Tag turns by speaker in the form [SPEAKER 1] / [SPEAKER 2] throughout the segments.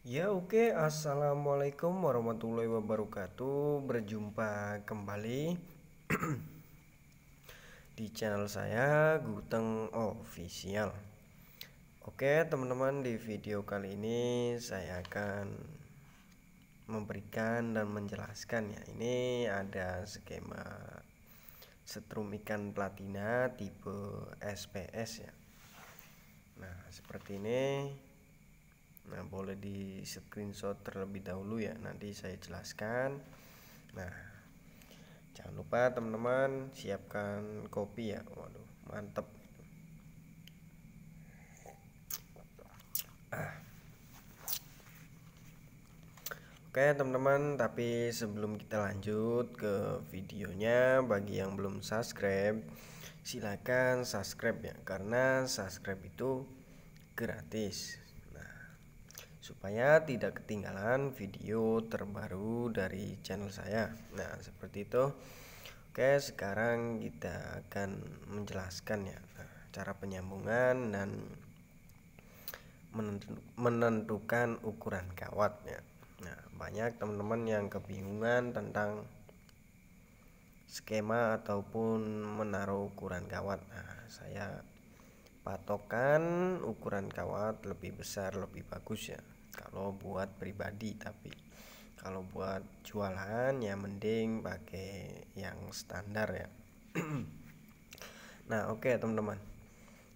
[SPEAKER 1] Ya oke, Assalamualaikum warahmatullahi wabarakatuh. Berjumpa kembali di channel saya Guteng Official. Oke teman-teman, di video kali ini saya akan memberikan dan menjelaskan ya. Ini ada skema setrum ikan platina tipe SPS ya. Nah seperti ini. Nah, boleh di screenshot terlebih dahulu ya, nanti saya jelaskan. Nah, jangan lupa teman-teman siapkan kopi ya. Waduh, mantep. Oke teman-teman, tapi sebelum kita lanjut ke videonya, bagi yang belum subscribe, silakan subscribe ya, karena subscribe itu gratis. Supaya tidak ketinggalan video terbaru dari channel saya. Nah seperti itu. Oke, sekarang kita akan menjelaskan ya, cara penyambungan dan menentukan ukuran kawat ya. Nah banyak teman-teman yang kebingungan tentang skema ataupun menaruh ukuran kawat. Nah saya patokan ukuran kawat lebih besar lebih bagus ya kalau buat pribadi, tapi kalau buat jualan ya mending pakai yang standar ya. Nah oke teman-teman,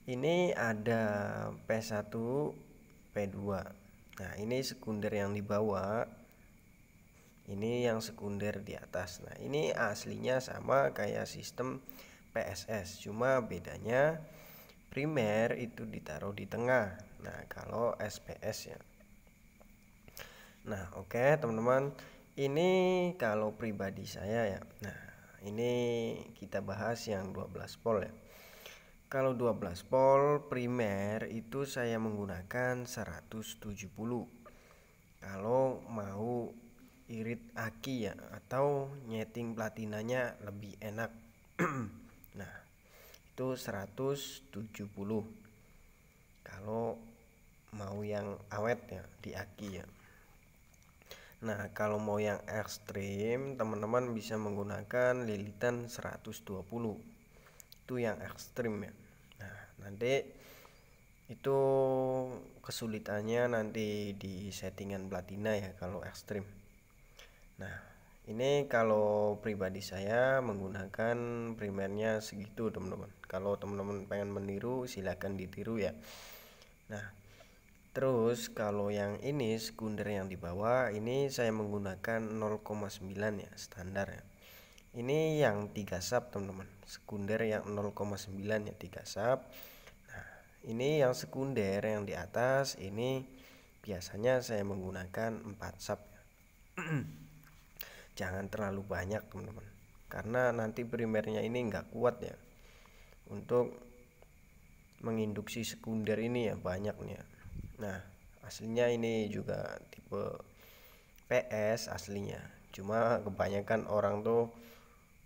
[SPEAKER 1] ini ada P1 P2. Nah ini sekunder yang di bawah, ini yang sekunder di atas. Nah ini aslinya sama kayak sistem PSS, cuma bedanya primer itu ditaruh di tengah. Nah kalau SPS ya. Nah oke teman-teman, ini kalau pribadi saya ya. Nah ini kita bahas yang 12 volt ya. Kalau 12 volt primer itu saya menggunakan 170. Kalau mau irit aki ya, atau nyeting platinanya lebih enak. Nah itu 170 kalau mau yang awet ya di aki ya. Nah kalau mau yang ekstrim, teman-teman bisa menggunakan lilitan 120. Itu yang ekstrim ya. Nah nanti itu kesulitannya nanti di settingan platina ya kalau ekstrim. Nah ini kalau pribadi saya menggunakan primernya segitu teman-teman. Kalau teman-teman pengen meniru silahkan ditiru ya. Nah terus kalau yang ini sekunder yang di bawah, ini saya menggunakan 0,9 ya standar ya. Ini yang 3 sub teman-teman, sekunder yang 0,9 ya 3 sub. Nah ini yang sekunder yang di atas, ini biasanya saya menggunakan 4 sub ya. Jangan terlalu banyak teman-teman, karena nanti primernya ini nggak kuat ya untuk menginduksi sekunder ini ya banyaknya. Nah aslinya ini juga tipe PS aslinya, cuma kebanyakan orang tuh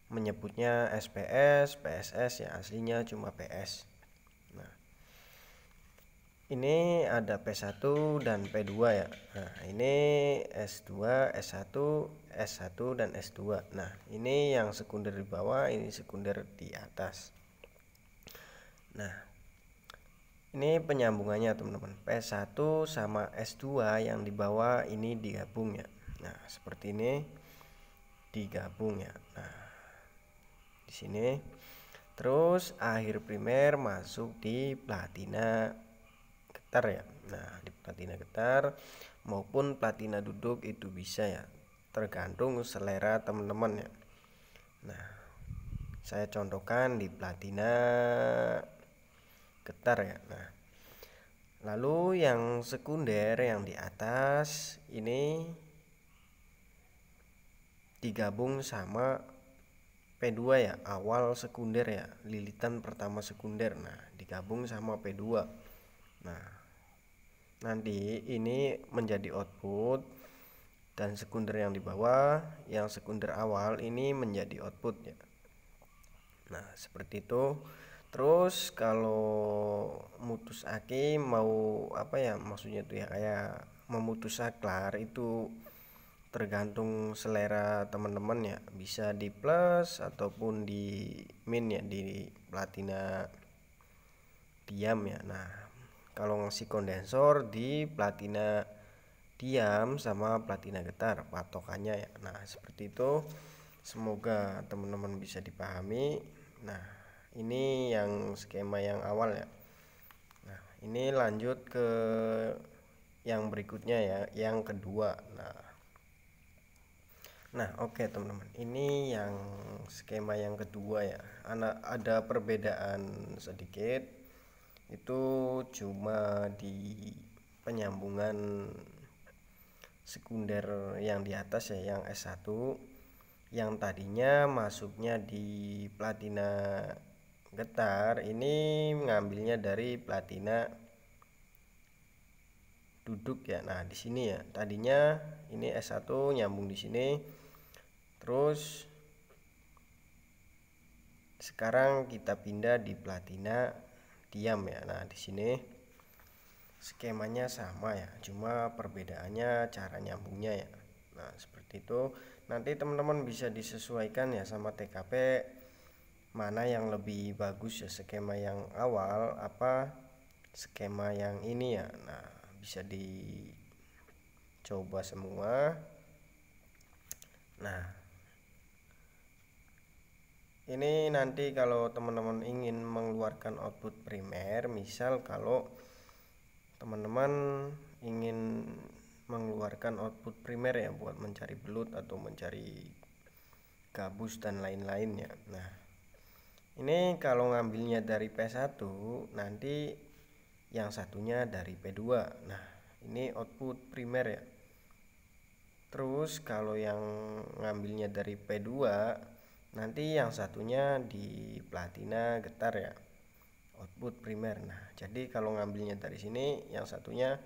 [SPEAKER 1] menyebutnya SPS, PSS ya, aslinya cuma PS. Nah ini ada P1 dan P2 ya. Nah ini S2, S1, S1 dan S2. Nah ini yang sekunder di bawah, ini sekunder di atas. Nah ini penyambungannya teman-teman, P1 sama S2 yang di bawah ini digabung ya. Nah seperti ini digabung ya. Nah di sini terus akhir primer masuk di platina getar ya. Nah di platina getar maupun platina duduk itu bisa ya, tergantung selera teman-teman ya. Nah saya contohkan di platina getar ya. Nah lalu yang sekunder yang di atas ini digabung sama P2 ya, awal sekunder ya, lilitan pertama sekunder. Nah digabung sama P2. Nah nanti ini menjadi output, dan sekunder yang di bawah, yang sekunder awal ini menjadi output ya. Nah seperti itu Terus kalau mutus aki mau apa ya, maksudnya tuh ya kayak memutus saklar itu tergantung selera teman-teman ya, bisa di plus ataupun di min ya, di platina diam ya. Nah kalau ngasih kondensor di platina diam sama platina getar patokannya ya. Nah seperti itu, semoga teman-teman bisa dipahami. Nah ini yang skema yang awal ya. Nah ini lanjut ke yang berikutnya ya, yang kedua. Nah oke teman-teman, ini yang skema yang kedua ya. Ada perbedaan sedikit, itu cuma di penyambungan sekunder yang di atas ya, yang S1, yang tadinya masuknya di platina getar, ini ngambilnya dari platina duduk ya. Nah di sini ya, tadinya ini S1 nyambung di sini, terus sekarang kita pindah di platina diam ya. Nah di sini skemanya sama ya, cuma perbedaannya cara nyambungnya ya. Nah seperti itu, nanti teman-teman bisa disesuaikan ya sama TKP, mana yang lebih bagus ya, skema yang awal apa skema yang ini ya. Nah bisa dicoba semua. Nah ini nanti kalau teman-teman ingin mengeluarkan output primer, misal kalau teman-teman ingin mengeluarkan output primer ya buat mencari belut atau mencari gabus dan lain-lainnya. Nah ini kalau ngambilnya dari P1, nanti yang satunya dari P2. Nah ini output primer ya. Terus kalau yang ngambilnya dari P2, nanti yang satunya di platina getar ya, output primer. Nah jadi kalau ngambilnya dari sini yang satunya,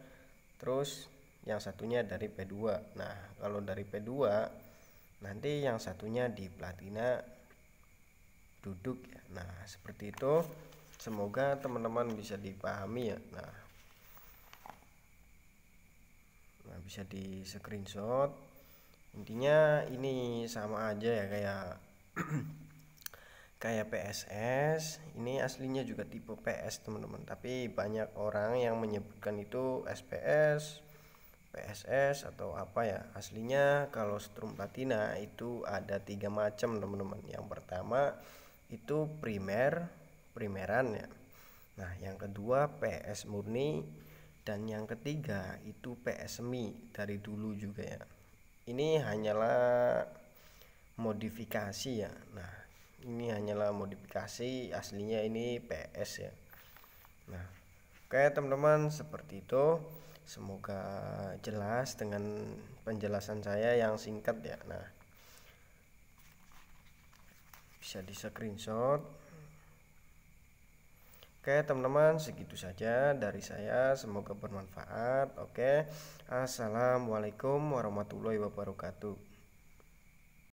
[SPEAKER 1] terus yang satunya dari P2. Nah kalau dari P2 nanti yang satunya di platina duduk ya. Nah seperti itu, semoga teman-teman bisa dipahami ya. Nah bisa di screenshot. Intinya ini sama aja ya, kayak PSS. Ini aslinya juga tipe PS teman-teman, tapi banyak orang yang menyebutkan itu SPS, PSS atau apa ya. Aslinya kalau strum platina itu ada 3 macam teman-teman. Yang pertama itu primeran ya. Nah yang kedua PS murni, dan yang ketiga itu PS semi dari dulu juga ya. Ini hanyalah modifikasi ya. Nah ini hanyalah modifikasi, aslinya ini PS ya. Nah oke teman-teman, seperti itu. Semoga jelas dengan penjelasan saya yang singkat ya. Nah bisa di screenshot. Oke teman-teman, segitu saja dari saya, semoga bermanfaat. Oke, assalamualaikum warahmatullahi wabarakatuh.